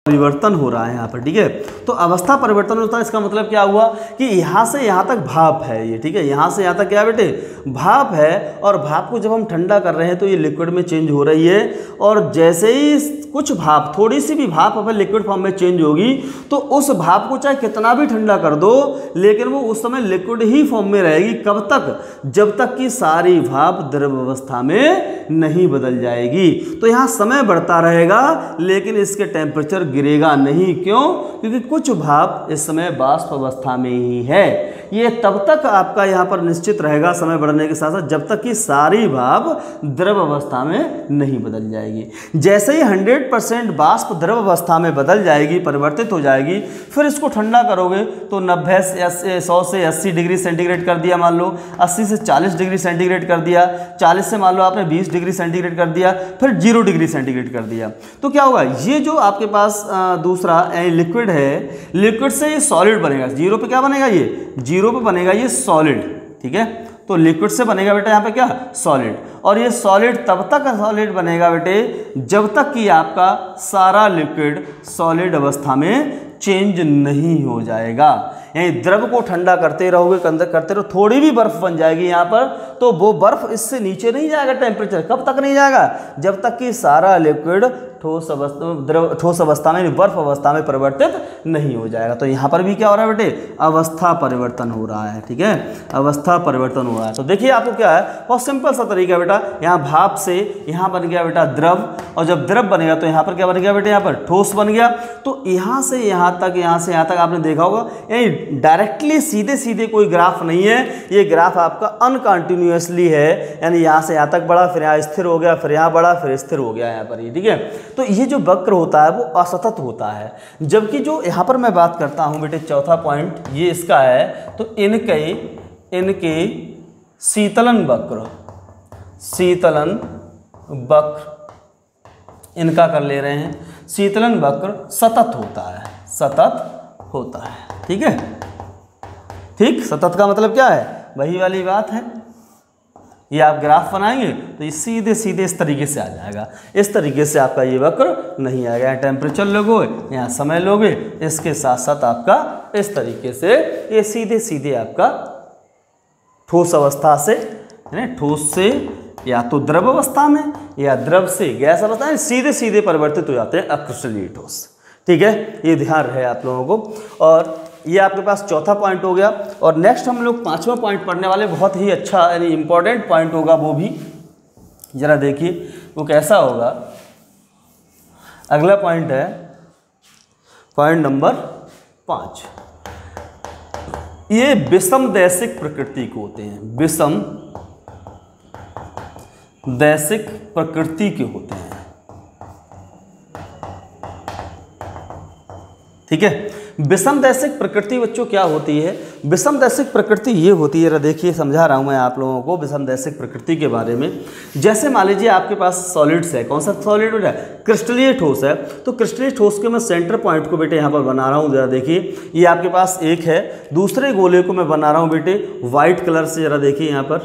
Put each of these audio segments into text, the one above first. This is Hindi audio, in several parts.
परिवर्तन हो रहा है यहाँ पर, ठीक है। तो अवस्था परिवर्तन होता है, इसका मतलब क्या हुआ कि यहाँ से यहाँ तक भाप है ये, ठीक है, यहाँ से यहाँ तक क्या है बेटे, भाप है। और भाप को जब हम ठंडा कर रहे हैं तो ये लिक्विड में चेंज हो रही है, और जैसे ही कुछ भाप, थोड़ी सी भी भाप अगर लिक्विड फॉर्म में चेंज होगी तो उस भाप को चाहे कितना भी ठंडा कर दो लेकिन वो उस समय लिक्विड ही फॉर्म में रहेगी। कब तक? जब तक कि सारी भाप द्रव अवस्था में नहीं बदल जाएगी। तो यहाँ समय बढ़ता रहेगा लेकिन इसके टेम्परेचर गिरेगा नहीं। क्यों? क्योंकि कुछ भाप इस समय वाष्प अवस्था में ही है। ये तब तक आपका यहाँ पर निश्चित रहेगा समय बढ़ने के साथ साथ जब तक कि सारी भाप द्रव अवस्था में नहीं बदल जाएगी। जैसे ही 100% वाष्प द्रव अवस्था में बदल जाएगी, परिवर्तित हो जाएगी, फिर इसको ठंडा करोगे तो 90 से 100 से 80 डिग्री सेंटीग्रेड कर दिया, मान लो 80 से 40 डिग्री सेंटीग्रेड कर दिया, 40 से मान लो आपने 20 डिग्री सेंटीग्रेड कर दिया, फिर 0 डिग्री सेंटीग्रेड कर दिया। तो क्या होगा, ये जो आपके पास दूसरा लिक्विड है, लिक्विड से ये सॉलिड बनेगा। 0 पे क्या बनेगा, ये 0 पे बनेगा ये सॉलिड, ठीक है। तो लिक्विड से बनेगा बेटा यहाँ पे क्या, सॉलिड। और ये सॉलिड तब तक सॉलिड बनेगा बेटे जब तक कि आपका सारा लिक्विड सॉलिड अवस्था में चेंज नहीं हो जाएगा। यानी द्रव को ठंडा करते रहोगे, करते रहो, थोड़ी भी बर्फ बन जाएगी यहाँ पर तो वो बर्फ इससे नीचे नहीं जाएगा टेम्परेचर। कब तक नहीं जाएगा? जब तक कि सारा लिक्विड ठोस अवस्था में, बर्फ अवस्था में परिवर्तित नहीं हो जाएगा। तो यहाँ पर भी क्या हो रहा है बेटे, अवस्था परिवर्तन हो रहा है, ठीक है, अवस्था परिवर्तन हो रहा है। तो देखिए आपको क्या है, बहुत सिंपल सा तरीका है बेटा। यहाँ भाप से यहाँ बन गया बेटा द्रव, और जब द्रव बनेगा तो यहाँ पर क्या बन गया बेटे, यहाँ पर ठोस बन गया। तो यहाँ से यहाँ तक, यहाँ से यहाँ तक आपने देखा होगा, यानी डायरेक्टली सीधे सीधे कोई ग्राफ नहीं है, ये ग्राफ आपका अनकंटिन्यूअसली है। यानी यहाँ से यहाँ तक बढ़ा, फिर यहाँ स्थिर हो गया, फिर यहाँ बढ़ा, फिर स्थिर हो गया यहाँ पर ये, ठीक है। तो ये जो वक्र होता है वो असतत होता है। जबकि जो यहाँ पर मैं बात करता हूँ बेटे, चौथा पॉइंट ये इसका है, तो इनके शीतलन वक्र, इनका कर ले रहे हैं, शीतलन वक्र सतत होता है, ठीक है। ठीक, सतत का मतलब क्या है, वही वाली बात है। ये आप ग्राफ बनाएंगे तो ये सीधे सीधे इस तरीके से आ जाएगा, इस तरीके से आपका ये वक्र नहीं आएगा। यहाँ टेम्परेचर लोगे, यहाँ समय लोगे, इसके साथ साथ आपका इस तरीके से ये सीधे सीधे आपका ठोस अवस्था से, ठोस से या तो द्रव अवस्था में या द्रव से गैस अवस्था में सीधे सीधे परिवर्तित हो जाते हैं अक्रिस्टलीय ठोस, ठीक है। ये ध्यान रहे आप लोगों को। और ये आपके पास चौथा पॉइंट हो गया। और नेक्स्ट हम लोग पांचवा पॉइंट पढ़ने वाले, बहुत ही अच्छा यानी इंपॉर्टेंट पॉइंट होगा वो भी, जरा देखिए वो कैसा होगा। अगला पॉइंट है पॉइंट नंबर 5। ये विषमदैशिक प्रकृति के होते हैं, विषमदैशिक प्रकृति के होते हैं, ठीक है। विषमदैशिक प्रकृति बच्चों क्या होती है? विषमदैशिक प्रकृति ये होती है, देखिए समझा रहा हूँ मैं आप लोगों को विषमदैशिक प्रकृति के बारे में। जैसे मान लीजिए आपके पास सॉलिड्स है, कौन सा सॉलिड हो रहा है, क्रिस्टलीय ठोस है। तो क्रिस्टलीय ठोस के मैं सेंटर पॉइंट को बेटे यहाँ पर बना रहा हूँ, जरा देखिए ये आपके पास एक है, दूसरे गोले को मैं बना रहा हूँ बेटे वाइट कलर से, जरा देखिए यहाँ पर,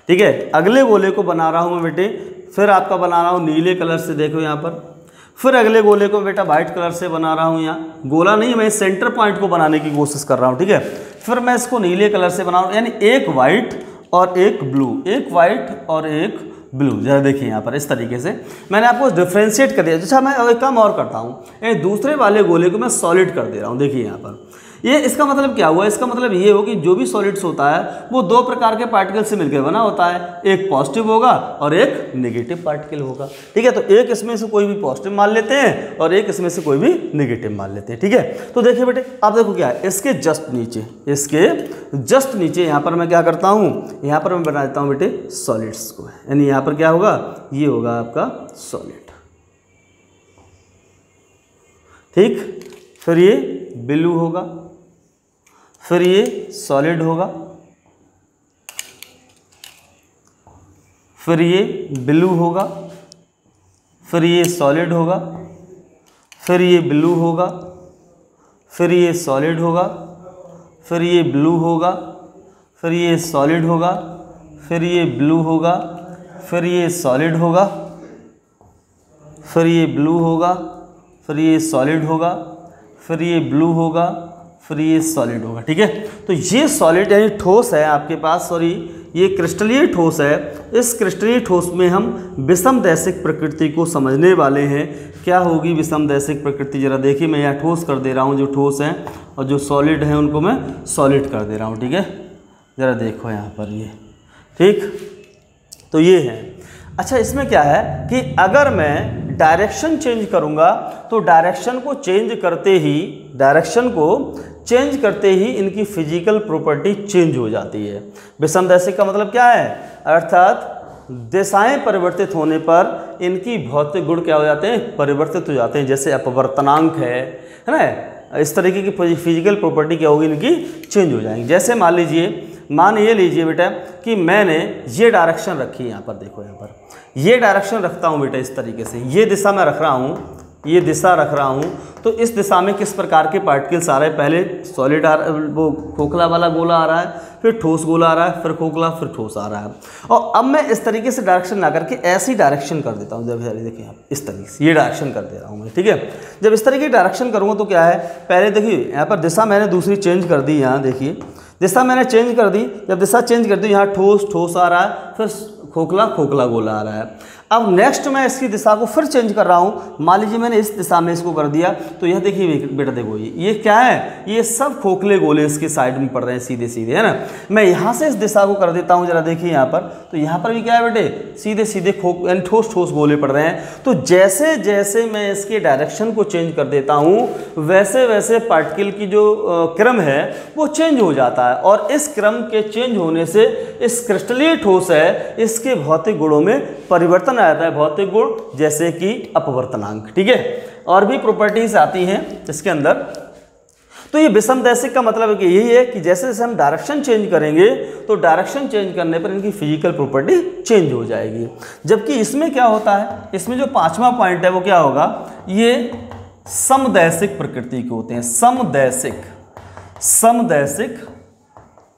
ठीक है। अगले गोले को बना रहा हूँ मैं बेटे, फिर आपका बना रहा हूँ नीले कलर से, देखो यहाँ पर, फिर अगले गोले को बेटा वाइट कलर से बना रहा हूँ। यहाँ गोला नहीं, मैं सेंटर पॉइंट को बनाने की कोशिश कर रहा हूँ, ठीक है। फिर मैं इसको नीले कलर से बना रहा हूँ, यानी एक वाइट और एक ब्लू, एक वाइट और एक ब्लू। जरा देखिए यहाँ पर इस तरीके से मैंने आपको डिफ्रेंशिएट कर दिया। अच्छा मैं एक काम और करता हूँ, यानी दूसरे वाले गोले को मैं सॉलिड कर दे रहा हूँ। देखिए यहाँ पर ये इसका मतलब क्या हुआ, इसका मतलब ये हो कि जो भी सॉलिड्स होता है वो दो प्रकार के पार्टिकल से मिलकर बना होता है, एक पॉजिटिव होगा और एक नेगेटिव पार्टिकल होगा, ठीक है। तो एक इसमें से कोई भी पॉजिटिव मान लेते हैं और एक इसमें से कोई भी नेगेटिव मान लेते हैं, ठीक है। तो देखिए बेटे आप देखो क्या है, इसके जस्ट नीचे यहाँ पर मैं क्या करता हूँ, यहाँ पर मैं बना देता हूँ बेटे सॉलिड्स को, यानी यहाँ पर क्या होगा, ये होगा आपका सॉलिड, ठीक। फिर ये ब्लू होगा, फिर ये सॉलिड होगा, फिर ये ब्लू होगा, फिर ये सॉलिड होगा, फिर ये ब्लू होगा, फिर ये सॉलिड होगा, फिर ये ब्लू होगा, फिर ये सॉलिड होगा, फिर ये ब्लू होगा, फिर ये सॉलिड होगा, फिर ये ब्लू होगा, फिर ये सॉलिड होगा, फिर ये ब्लू होगा, फिर ये सॉलिड होगा। ठीक है, तो ये सॉलिड यानी ठोस है आपके पास, सॉरी ये क्रिस्टलीय ठोस है। इस क्रिस्टलीय ठोस में हम विषमदैशिक प्रकृति को समझने वाले हैं। क्या होगी विषमदैशिक प्रकृति, जरा देखिए, मैं यहाँ ठोस कर दे रहा हूँ जो ठोस हैं, और जो सॉलिड हैं उनको मैं सॉलिड कर दे रहा हूँ। ठीक है, ज़रा देखो यहाँ पर ये, ठीक, तो ये है। अच्छा, इसमें क्या है कि अगर मैं डायरेक्शन चेंज करूँगा तो डायरेक्शन को चेंज करते ही इनकी फिजिकल प्रॉपर्टी चेंज हो जाती है। विषमदैशिक का मतलब क्या है, अर्थात दिशाएं परिवर्तित होने पर इनकी भौतिक गुण क्या हो जाते हैं, परिवर्तित हो जाते हैं। जैसे अपवर्तनांक है ना, इस तरीके की फिजिकल प्रॉपर्टी क्या होगी, इनकी चेंज हो जाएंगी। जैसे मान ये लीजिए बेटा कि मैंने ये डायरेक्शन रखी है, यहाँ पर देखो, यहाँ पर ये डायरेक्शन रखता हूँ बेटा, इस तरीके से ये दिशा मैं रख रहा हूँ, ये दिशा रख रहा हूँ। तो इस दिशा में किस प्रकार के पार्टिकल्स आ रहे हैं, पहले सॉलिड वो खोखला वाला गोला आ रहा है, फिर ठोस गोला आ रहा है, फिर खोखला, फिर ठोस आ रहा है। और अब मैं इस तरीके से डायरेक्शन ना करके ऐसी डायरेक्शन कर देता हूँ। जब देखिए आप इस तरीके से ये डायरेक्शन कर दे रहा हूँ मैं। ठीक है, जब इस तरीके की डायरेक्शन करूँगा तो क्या है, पहले देखिए यहाँ पर दिशा मैंने दूसरी चेंज कर दी। यहाँ देखिए दिशा मैंने चेंज कर दी। जब दिशा चेंज कर दी, यहाँ ठोस आ रहा है, फिर खोखला गोला आ रहा है। अब नेक्स्ट मैं इसकी दिशा को फिर चेंज कर रहा हूँ। मान लीजिए मैंने इस दिशा में इसको कर दिया, तो यह देखिए बेटा, देखो ये क्या है, ये सब खोखले गोले इसके साइड में पड़ रहे हैं, सीधे सीधे, है ना। मैं यहाँ से इस दिशा को कर देता हूँ, जरा देखिए यहाँ पर, तो यहाँ पर भी क्या है बेटे, सीधे सीधे यानी ठोस गोले पड़ रहे हैं। तो जैसे जैसे मैं इसके डायरेक्शन को चेंज कर देता हूँ, वैसे वैसे पार्टिकल की जो क्रम है वो चेंज हो जाता है। और इस क्रम के चेंज होने से इस क्रिस्टलीय ठोस है, इसके भौतिक गुणों में परिवर्तन आ जाता है। भौतिक गुण जैसे कि अपवर्तनांक। ठीक है, और भी प्रॉपर्टीज आती हैं इसके अंदर। तो ये विषमदैशिक का मतलब है कि यही है कि जैसे जैसे हम डायरेक्शन चेंज करेंगे तो डायरेक्शन चेंज करने पर इनकी फिजिकल प्रॉपर्टी चेंज हो जाएगी। जबकि इसमें क्या होता है, इसमें जो पांचवा पॉइंट है वो क्या होगा, ये समदैशिक प्रकृति के होते हैं। समदैशिक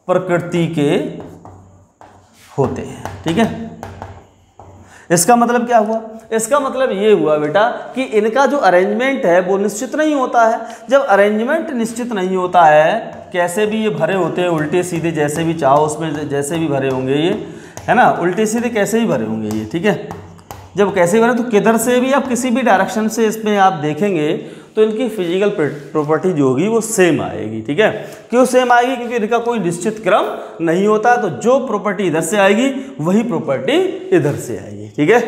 प्रकृति के होते हैं। ठीक है, इसका मतलब क्या हुआ, इसका मतलब ये हुआ बेटा कि इनका जो अरेंजमेंट है वो निश्चित नहीं होता है। जब अरेंजमेंट निश्चित नहीं होता है, कैसे भी ये भरे होते हैं, उल्टे सीधे जैसे भी चाहो उसमें जैसे भी भरे होंगे ये, है ना, उल्टे सीधे कैसे भी भरे होंगे ये। ठीक है, जब कैसे भरे तो किधर से भी आप किसी भी डायरेक्शन से इसमें आप देखेंगे तो इनकी फिजिकल प्रॉपर्टी जो होगी वो सेम आएगी। ठीक है, क्यों सेम आएगी, क्योंकि इनका कोई निश्चित क्रम नहीं होता। तो जो प्रॉपर्टी इधर से आएगी वही प्रॉपर्टी इधर से आएगी। ठीक है,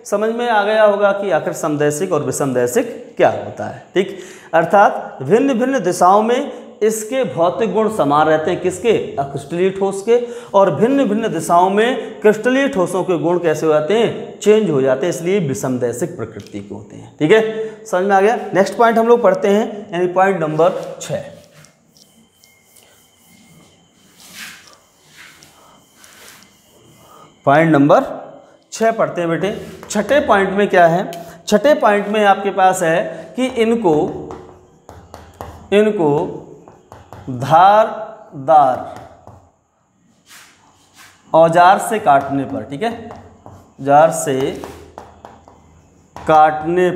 समझ में आ गया होगा कि आखिर समदैशिक और विषमदैशिक क्या होता है। ठीक, अर्थात भिन्न भिन्न दिशाओं में इसके भौतिक गुण समान रहते हैं, किसके, अक्रिस्टलीय ठोस के, और भिन्न भिन्न दिशाओं में क्रिस्टलीय ठोसों के गुण कैसे हो जाते हैं, चेंज हो जाते हैं, इसलिए विषमदैशिक प्रकृति के होते हैं। ठीक है, समझ में आ गया। नेक्स्ट पॉइंट हम लोग पढ़ते हैं, यानी पॉइंट नंबर 6। पॉइंट नंबर 6 पढ़ते हैं बेटे। छठे पॉइंट में क्या है, छठे पॉइंट में आपके पास है कि इनको धारदार औजार से काटने पर, ठीक है, औजार से काटने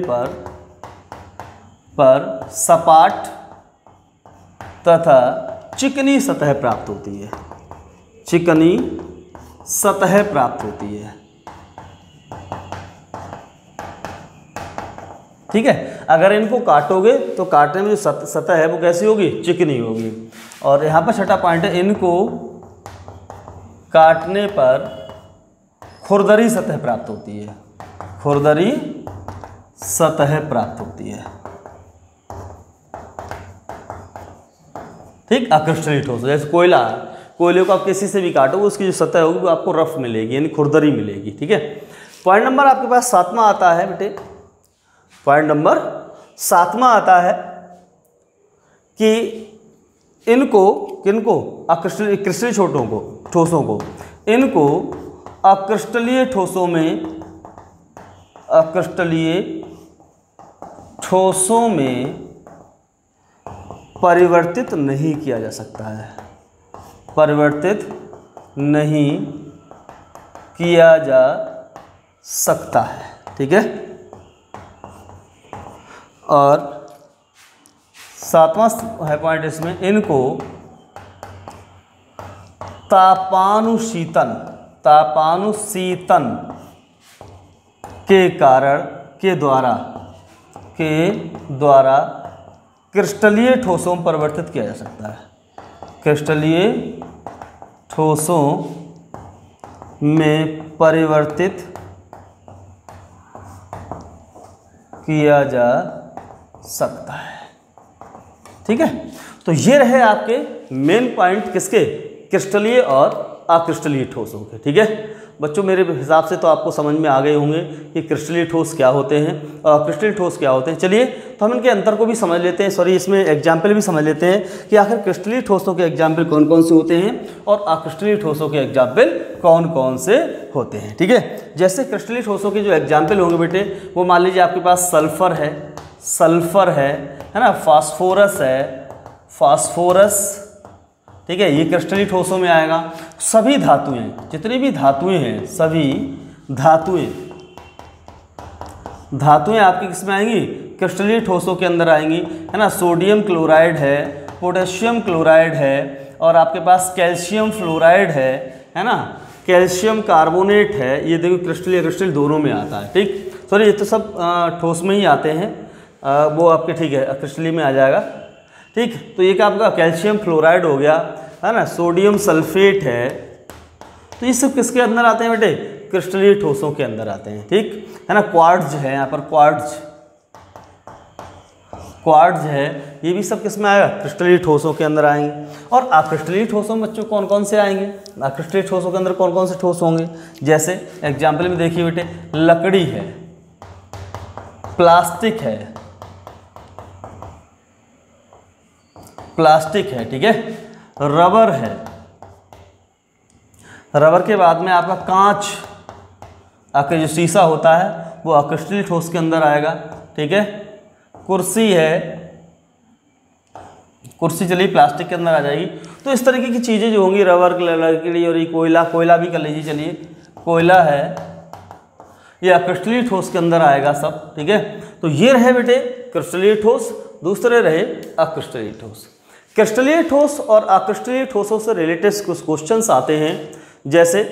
पर सपाट तथा चिकनी सतह प्राप्त होती है। चिकनी सतह प्राप्त होती है। ठीक है, अगर इनको काटोगे तो काटने में जो सतह है वो कैसी होगी, चिकनी होगी। और यहाँ पर छठा पॉइंट है, इनको काटने पर खुरदरी सतह प्राप्त होती है। खुरदरी सतह प्राप्त होती है। ठीक, अक्रिस्टलीय ठोस, जैसे कोयले को आप किसी से भी काटोगे उसकी जो सतह होगी वो आपको रफ मिलेगी, यानी खुरदरी मिलेगी। ठीक है, पॉइंट नंबर आपके पास 7वां आता है बेटे। पॉइंट नंबर 7वां आता है कि किनको अक्रिस्टलीय ठोसों को इनको अक्रिस्टलीय ठोसों में परिवर्तित नहीं किया जा सकता है। परिवर्तित नहीं किया जा सकता है। ठीक है, और सातवां है पॉइंट इसमें, इनको तापानुशीतन के कारण के द्वारा क्रिस्टलीय ठोसों में परिवर्तित किया जा सकता है। क्रिस्टलीय ठोसों में परिवर्तित किया जा सकता है। ठीक है, तो ये रहे आपके मेन पॉइंट किसके, क्रिस्टलीय और अक्रिस्टलीय ठोसों के। ठीक है बच्चों, मेरे हिसाब से तो आपको समझ में आ गए होंगे कि क्रिस्टलीय ठोस क्या होते हैं और अक्रिस्टलीय ठोस क्या होते हैं। चलिए तो हम इनके अंतर को भी समझ लेते हैं, सॉरी इसमें एग्जाम्पल भी समझ लेते हैं कि आखिर क्रिस्टलीय ठोसों के एग्जाम्पल कौन कौन से होते हैं और अक्रिस्टलीय ठोसों के एग्जाम्पल कौन कौन से होते हैं। ठीक है, जैसे क्रिस्टलीय ठोसों के जो एग्जाम्पल होंगे बेटे, वो मान लीजिए आपके पास सल्फर है ना, फास्फोरस है, ठीक है, ये क्रिस्टलीय ठोसों में आएगा। सभी धातुएं, जितनी भी धातुएं हैं, सभी धातुएं आपकी किस में आएंगी, क्रिस्टलीय ठोसों के अंदर आएंगी, है ना। सोडियम क्लोराइड है, पोटेशियम क्लोराइड है और आपके पास कैल्शियम फ्लोराइड है ना, कैल्शियम कार्बोनेट है। ये देखो क्रिस्टलीय दोनों में आता है। ठीक, सॉरी ये तो सब ठोस में ही आते हैं, वो आपके ठीक है क्रिस्टलीय में आ जाएगा। ठीक, तो ये क्या आपका कैल्शियम फ्लोराइड हो गया, है ना, सोडियम सल्फेट है, तो ये सब किसके अंदर आते हैं बेटे, क्रिस्टलीय ठोसों के अंदर आते हैं। ठीक है ना, क्वार्ट्ज है, यहाँ पर क्वार्ट्ज है, ये भी सब किस में आएगा, क्रिस्टलीय ठोसों के अंदर आएंगे। और अक्रिस्टलीय ठोसों में बच्चों कौन कौन से आएंगे, अक्रिस्टलीय ठोसों के अंदर कौन कौन से ठोस होंगे, जैसे एग्जाम्पल में देखिए बेटे, लकड़ी है, प्लास्टिक है, ठीक है, रबर है, रबर के बाद में आपका कांच, आपका जो शीशा होता है वो अक्रिस्टलीय ठोस के अंदर आएगा। ठीक है, कुर्सी है, कुर्सी चलिए प्लास्टिक के अंदर आ जाएगी। तो इस तरीके की चीज़ें जो होंगी, रबर, लकड़ी और ये कोयला भी कर लीजिए, चलिए कोयला है, ये अक्रिस्टलीय ठोस के अंदर आएगा सब। ठीक है, तो ये रहे बेटे क्रिस्टलीय ठोस, दूसरे रहे अक्रिस्टलीय ठोस। क्रिस्टलीय ठोस और अक्रिस्टलीय ठोसों से रिलेटेड कुछ क्वेश्चंस आते हैं, जैसे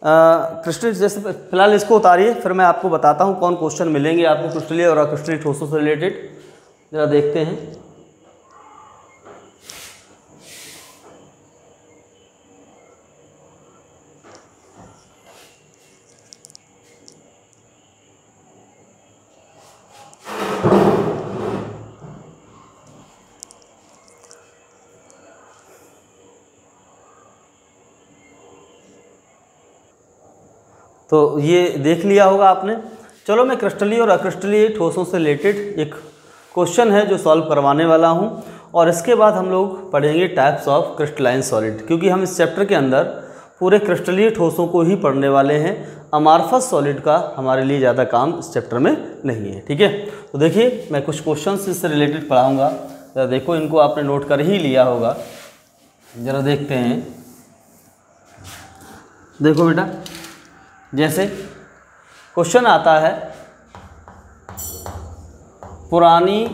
क्रिस्टलीय, जैसे फिलहाल इसको उतारिए, फिर मैं आपको बताता हूँ कौन क्वेश्चन मिलेंगे आपको क्रिस्टलीय और अक्रिस्टलीय ठोसों से रिलेटेड। जरा देखते हैं। तो ये देख लिया होगा आपने। चलो मैं क्रिस्टलीय और अक्रिस्टलीय ठोसों से रिलेटेड एक क्वेश्चन है जो सॉल्व करवाने वाला हूँ, और इसके बाद हम लोग पढ़ेंगे टाइप्स ऑफ क्रिस्टलाइन सॉलिड, क्योंकि हम इस चैप्टर के अंदर पूरे क्रिस्टलीय ठोसों को ही पढ़ने वाले हैं। अमारफस सॉलिड का हमारे लिए ज़्यादा काम इस चैप्टर में नहीं है। ठीक है, तो देखिए मैं कुछ क्वेश्चन इससे रिलेटेड पढ़ाऊँगा, ज़रा देखो, इनको आपने नोट कर ही लिया होगा। ज़रा देखते हैं, देखो बेटा, जैसे क्वेश्चन आता है, पुरानी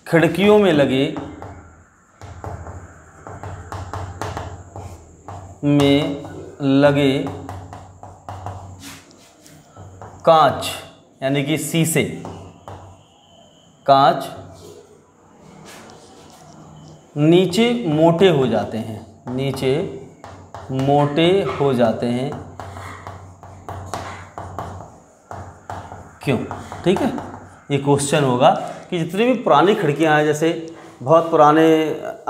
खिड़कियों में लगे कांच, यानी कि शीशे, कांच नीचे मोटे हो जाते हैं, क्यों? ठीक है, ये क्वेश्चन होगा कि जितनी भी पुरानी खिड़कियां हैं, जैसे बहुत पुराने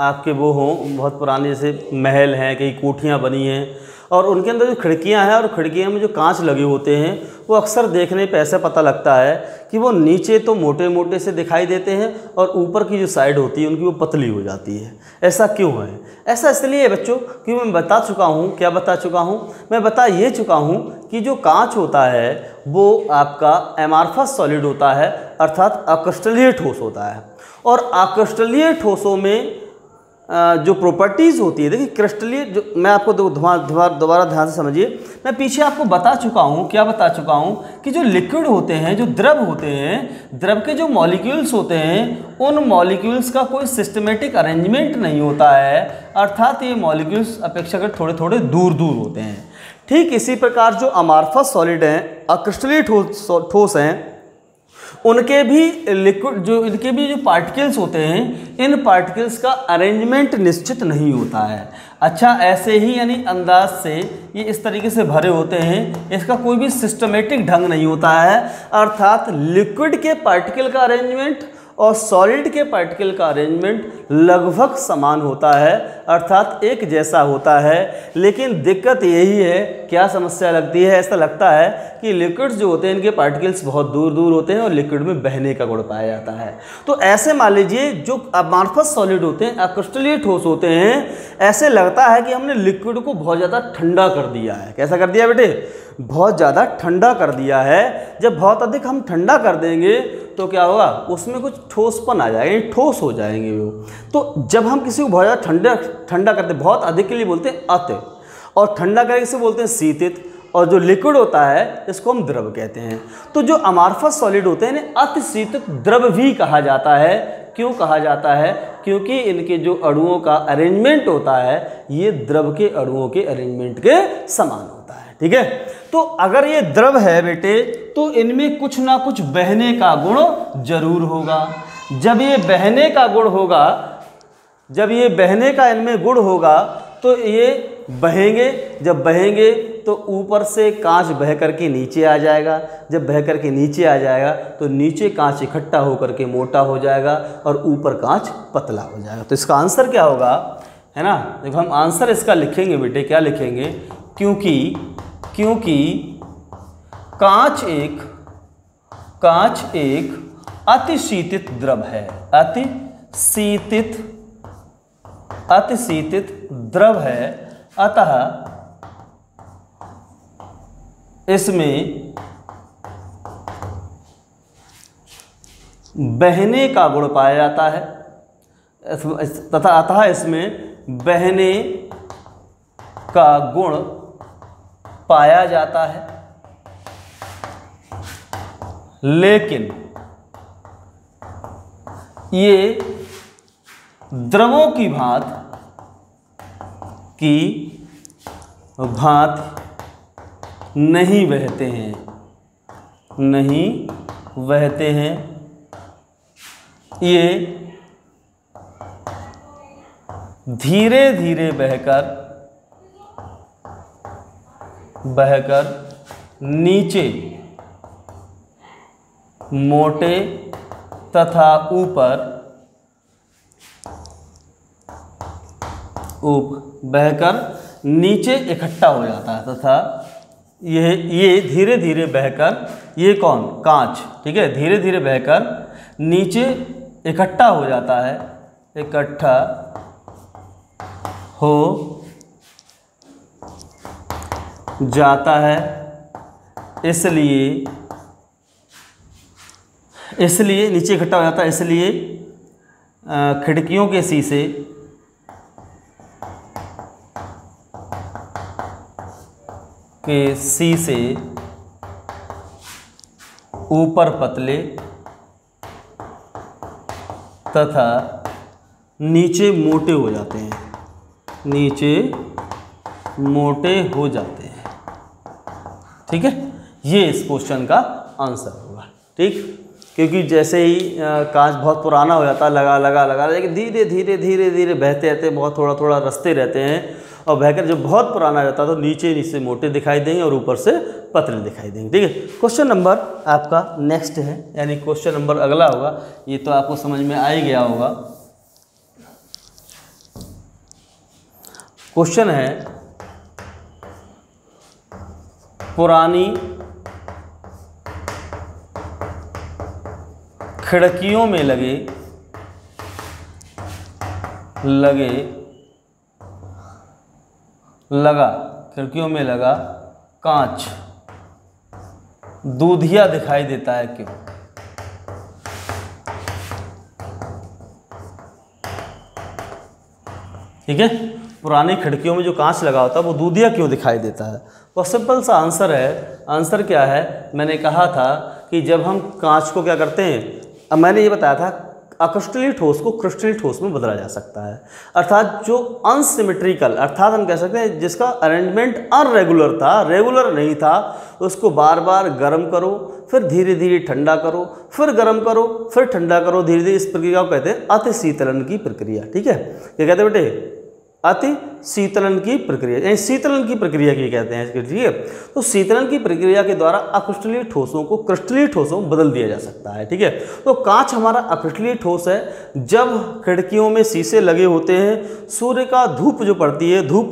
आपके वो हों, बहुत पुराने जैसे महल हैं, कई कोठियां बनी हैं, और उनके अंदर जो खिड़कियां हैं और खिड़कियों में जो कांच लगे होते हैं, वो अक्सर देखने पे ऐसा पता लगता है कि वो नीचे तो मोटे मोटे से दिखाई देते हैं और ऊपर की जो साइड होती है उनकी वो पतली हो जाती है। ऐसा क्यों है? ऐसा इसलिए बच्चों कि मैं बता चुका हूँ, क्या बता चुका हूँ, मैं बता ये चुका हूँ कि जो कांच होता है वो आपका एमार्फस सॉलिड होता है, अर्थात अक्रिस्टलीय ठोस होता है। और अक्रिस्टलीय ठोसों में जो प्रॉपर्टीज़ होती है, देखिए क्रिस्टलीय जो मैं आपको दोबारा ध्यान से समझिए, मैं पीछे आपको बता चुका हूँ, क्या बता चुका हूँ कि जो लिक्विड होते हैं, जो द्रव होते हैं, द्रव के जो मॉलिक्यूल्स होते हैं, उन मॉलिक्यूल्स का कोई सिस्टमेटिक अरेंजमेंट नहीं होता है, अर्थात ये मॉलिक्यूल्स अपेक्षाकृत थोड़े थोड़े दूर दूर होते हैं। ठीक इसी प्रकार जो अमार्फस सॉलिड हैं, अक्रिस्टलीय ठोस हैं, उनके भी लिक्विड इनके भी जो पार्टिकल्स होते हैं, इन पार्टिकल्स का अरेंजमेंट निश्चित नहीं होता है। अच्छा, ऐसे ही यानी अंदाज से ये इस तरीके से भरे होते हैं, इसका कोई भी सिस्टमेटिक ढंग नहीं होता है, अर्थात लिक्विड के पार्टिकल का अरेंजमेंट और सॉलिड के पार्टिकल का अरेंजमेंट लगभग समान होता है, अर्थात एक जैसा होता है। लेकिन दिक्कत यही है, क्या समस्या लगती है, ऐसा लगता है कि लिक्विड्स जो होते हैं इनके पार्टिकल्स बहुत दूर दूर होते हैं और लिक्विड में बहने का गुण पाया जाता है। तो ऐसे मान लीजिए जो अमार्फस सॉलिड होते हैं, अक्रिस्टलीय ठोस होते हैं, ऐसे लगता है कि हमने लिक्विड को बहुत ज़्यादा ठंडा कर दिया है। कैसा कर दिया बेटे? बहुत ज़्यादा ठंडा कर दिया है। जब बहुत अधिक हम ठंडा कर देंगे तो क्या होगा, उसमें कुछ ठोसपन आ जाएगा, ठोस हो जाएंगे वो। तो जब हम किसी को बहुत ज़्यादा ठंडा करते हैं, बहुत अधिक के लिए बोलते हैं अति, और ठंडा करके इसे बोलते हैं शीतित, और जो लिक्विड होता है इसको हम द्रव कहते हैं। तो जो अमार्फस सॉलिड होते हैं इन्हें अति शीतित द्रव भी कहा जाता है। क्यों कहा जाता है? क्योंकि इनके जो अणुओं का अरेंजमेंट होता है ये द्रव के अणुओं के अरेंजमेंट के समान होता है। ठीक है, तो अगर ये द्रव है बेटे तो इनमें कुछ ना कुछ बहने का गुण जरूर होगा। जब ये बहने का गुण होगा, जब ये बहने का इनमें गुण होगा तो ये बहेंगे। जब बहेंगे तो ऊपर से कांच बह करके नीचे आ जाएगा। जब बह करके नीचे आ जाएगा तो नीचे कांच इकट्ठा होकर के मोटा हो जाएगा और ऊपर कांच पतला हो जाएगा। तो इसका आंसर क्या होगा, है ना? देखो हम आंसर इसका लिखेंगे बेटे, क्या लिखेंगे? क्योंकि कांच एक अतिशीतित द्रव है। अतिशीतित द्रव है, अतः इसमें बहने का गुण पाया जाता है तथा अतः इसमें बहने का गुण पाया जाता है। लेकिन ये द्रवों की भांति नहीं बहते हैं। ये धीरे धीरे बहकर नीचे मोटे तथा ऊपर बहकर नीचे इकट्ठा हो जाता है तथा ये धीरे धीरे बहकर, ये कौन? कांच। ठीक है, धीरे धीरे बहकर नीचे इकट्ठा हो जाता है, इकट्ठा हो जाता है। इसलिए नीचे इकट्ठा हो जाता है, इसलिए खिड़कियों के शीशे ऊपर पतले तथा नीचे मोटे हो जाते हैं। ठीक है, ये इस क्वेश्चन का आंसर होगा। ठीक, क्योंकि जैसे ही कांच बहुत पुराना हो जाता है, लगा लेकिन धीरे धीरे बहते रहते हैं, बहुत थोड़ा रास्ते रहते हैं, और बहकर जब बहुत पुराना रहता है तो नीचे मोटे दिखाई देंगे और ऊपर से पतले दिखाई देंगे। ठीक है, क्वेश्चन नंबर आपका नेक्स्ट है, यानी क्वेश्चन नंबर अगला होगा। ये तो आपको समझ में आ ही गया होगा। क्वेश्चन है, पुरानी खिड़कियों में खिड़कियों में लगा कांच दूधिया दिखाई देता है, क्यों? ठीक है। पुरानी खिड़कियों में जो कांच लगा होता है वो दूधिया क्यों दिखाई देता है? और सिंपल सा आंसर है, आंसर क्या है, मैंने कहा था कि जब हम कांच को क्या करते हैं, अब मैंने ये बताया था अक्रिस्टलीय ठोस को क्रिस्टलीय ठोस में बदला जा सकता है, अर्थात जो अनसिमेट्रिकल, अर्थात हम कह सकते हैं जिसका अरेंजमेंट अनरेगुलर था, रेगुलर नहीं था, उसको बार बार गर्म करो, फिर धीरे धीरे ठंडा करो, फिर गर्म करो, फिर ठंडा करो धीरे धीरे, इस प्रक्रिया को कहते हैं अति शीतलन की प्रक्रिया। ठीक है, क्या कहते हैं बेटे? अति शीतलन की प्रक्रिया, यानी शीतलन की प्रक्रिया की कहते हैं। ठीक है, तो शीतलन की प्रक्रिया के द्वारा अक्रिस्टलीय ठोसों को क्रिस्टलीय ठोसों में बदल दिया जा सकता है। ठीक है, तो कांच हमारा अक्रिस्टलीय ठोस है। जब खिड़कियों में शीशे लगे होते हैं, सूर्य का धूप जो पड़ती है, धूप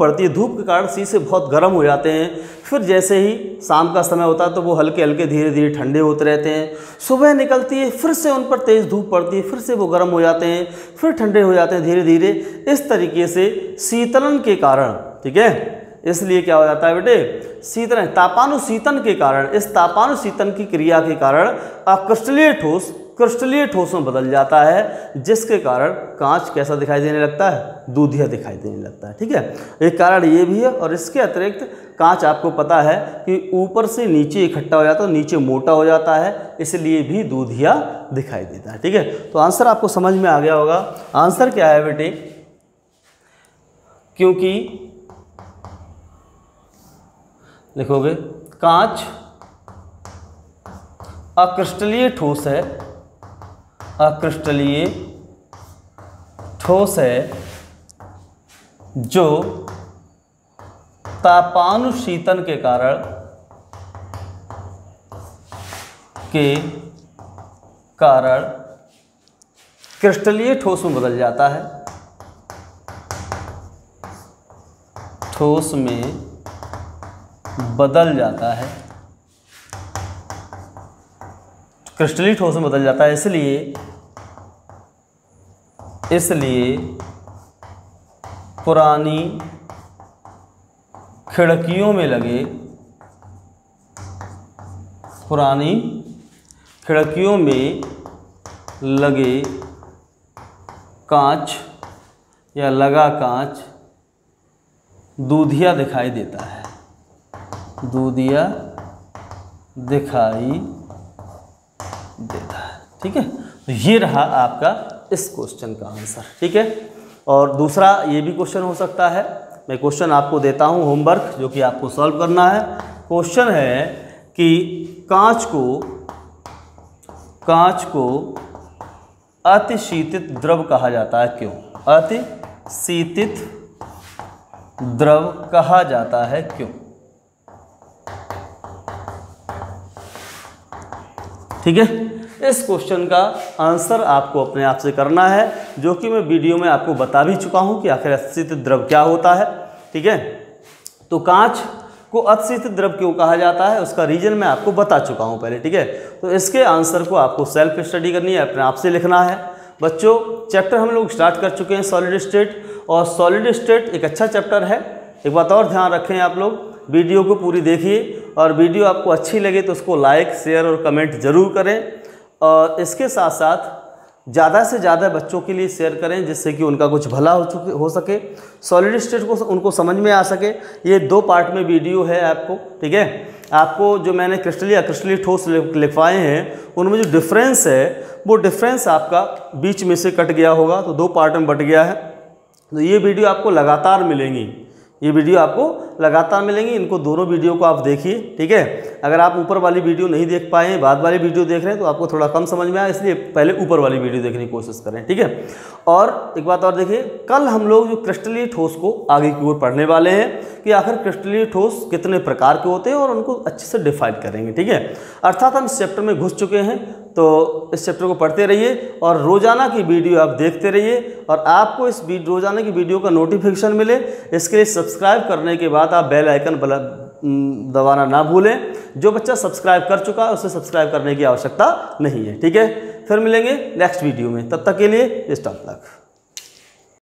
के कारण शीशे बहुत गर्म हो जाते हैं, फिर जैसे ही शाम का समय होता है तो वो हल्के हल्के धीरे धीरे ठंडे होते रहते हैं, सुबह निकलती है फिर से उन पर तेज़ धूप पड़ती है, फिर से वो गर्म हो जाते हैं, फिर ठंडे हो जाते हैं धीरे धीरे। इस तरीके से शीतलन के कारण, ठीक है, इसलिए क्या हो जाता है बेटे? शीतलन, तापानुशीतन के कारण, इस तापानुशीतन की क्रिया के कारण अक्रिस्टलीय ठोस क्रिस्टलीय ठोस में बदल जाता है, जिसके कारण कांच कैसा दिखाई देने लगता है? दूधिया दिखाई देने लगता है। ठीक है, एक कारण ये भी है। और इसके अतिरिक्त कांच आपको पता है कि ऊपर से नीचे इकट्ठा हो जाता है, नीचे मोटा हो जाता है, इसलिए भी दूधिया दिखाई देता है। ठीक है, तो आंसर आपको समझ में आ गया होगा। आंसर क्या है बेटे? क्योंकि लिखोगे कांच अक्रिस्टलीय ठोस है, अक्रिस्टलीय ठोस है जो तापानुशीतन के कारण क्रिस्टलीय ठोस में बदल जाता है, ठोस में बदल जाता है, क्रिस्टलीय ठोस में बदल जाता है। इसलिए पुरानी खिड़कियों में लगे कांच या लगा कांच दूधिया दिखाई देता है, दूधिया दिखाई देता है। ठीक है, तो ये रहा आपका इस क्वेश्चन का आंसर। ठीक है, और दूसरा ये भी क्वेश्चन हो सकता है, मैं क्वेश्चन आपको देता हूँ होमवर्क, जो कि आपको सॉल्व करना है। क्वेश्चन है कि कांच को अतिशीतित द्रव कहा जाता है, क्यों? अतिशीतित द्रव कहा जाता है, क्यों? ठीक है, इस क्वेश्चन का आंसर आपको अपने आप से करना है, जो कि मैं वीडियो में आपको बता भी चुका हूं कि आखिर अतिशीतित द्रव क्या होता है। ठीक है, तो कांच को अतिशीतित द्रव क्यों कहा जाता है उसका रीजन मैं आपको बता चुका हूं पहले। ठीक है, तो इसके आंसर को आपको सेल्फ स्टडी करनी है, अपने आप से लिखना है। बच्चों, चैप्टर हम लोग स्टार्ट कर चुके हैं सॉलिड स्टेट, और सॉलिड स्टेट एक अच्छा चैप्टर है। एक बात और ध्यान रखें, आप लोग वीडियो को पूरी देखिए, और वीडियो आपको अच्छी लगे तो उसको लाइक, शेयर और कमेंट ज़रूर करें, और इसके साथ साथ ज़्यादा से ज़्यादा बच्चों के लिए शेयर करें, जिससे कि उनका कुछ भला हो सके, सॉलिड स्टेट को उनको समझ में आ सके। ये 2 पार्ट में वीडियो है आपको। ठीक है, आपको जो मैंने क्रिस्टलीय अक्रिस्टलीय ठोस लिखवाए हैं, उनमें जो डिफरेंस है वो डिफरेंस आपका बीच में से कट गया होगा, तो 2 पार्ट में बट गया है। तो ये वीडियो आपको लगातार मिलेंगी, इनको दोनों वीडियो को आप देखिए। ठीक है, अगर आप ऊपर वाली वीडियो नहीं देख पाए हैं, बाद वाली वीडियो देख रहे हैं, तो आपको थोड़ा कम समझ में आए, इसलिए पहले ऊपर वाली वीडियो देखने की कोशिश करें। ठीक है, और एक बात और देखिए, कल हम लोग जो क्रिस्टलीय ठोस को आगे की ओर पढ़ने वाले हैं कि आखिर क्रिस्टलीय ठोस कितने प्रकार के होते हैं, और उनको अच्छे से डिफाइन करेंगे। ठीक है, अर्थात हम इस चैप्टर में घुस चुके हैं, तो इस चैप्टर को पढ़ते रहिए और रोज़ाना की वीडियो आप देखते रहिए, और आपको इस रोज़ाना की वीडियो का नोटिफिकेशन मिले, इसके लिए सब्सक्राइब करने के बाद आप बेल आइकन दबाना ना भूलें। जो बच्चा सब्सक्राइब कर चुका है उसे सब्सक्राइब करने की आवश्यकता नहीं है। ठीक है, फिर मिलेंगे नेक्स्ट वीडियो में, तब तक के लिए बेस्ट ऑफ लक।